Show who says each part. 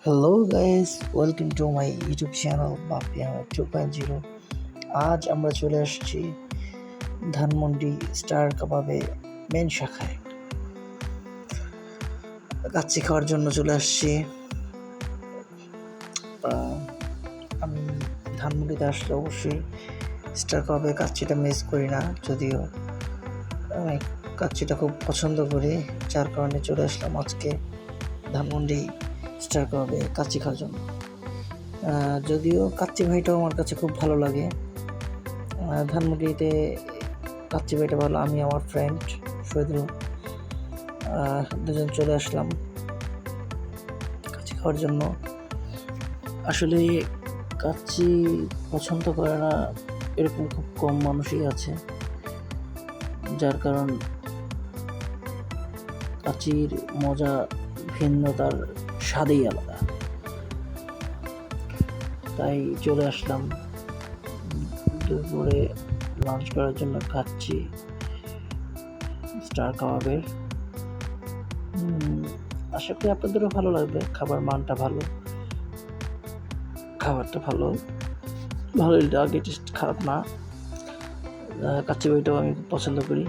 Speaker 1: Hello guys, welcome to my YouTube channel Bapi Ahmed 2.0। আজ আমরা চলে আসছি ধানমন্ডি স্টার কাবাবে মেন শাখায় কাচ্চি খাওয়ার জন্য চলে আসছি। আমি ধানমন্ডিতে আসলে অবশ্যই স্টার কাবাবে কাচ্চিটা মিস করি না, যদিও আমি কাচ্চিটা খুব পছন্দ করি, যার কারণে চলে আসলাম আজকে ধানমন্ডি স্টার কাবাবে কাচ্চি খাওয়ার জন্য। যদিও কাচ্চি ভাইটাও আমার কাছে খুব ভালো লাগে। ধানমন্ডিতে কাচ্চি ভাইটা ভালো, আমি আমার ফ্রেন্ড শহীদুল দুজন চলে আসলাম কাচ্চি খাওয়ার জন্য। আসলে কাচ্চি পছন্দ করে না এরকম খুব কম মানুষই আছে, যার কারণ কাচ্চির মজা ভিন্ন, তার স্বাদেই আলাদা। তাই চলে আসলাম দুপুরে লাঞ্চ করার জন্য কাচ্চি স্টার কাবাবের। আশা করি আপনাদেরও ভালো লাগবে। খাবার মানটা ভালো, খাবারটা ভালোই লাগে, টেস্ট খারাপ না। কাচ্চি বইটাও আমি খুব পছন্দ করি।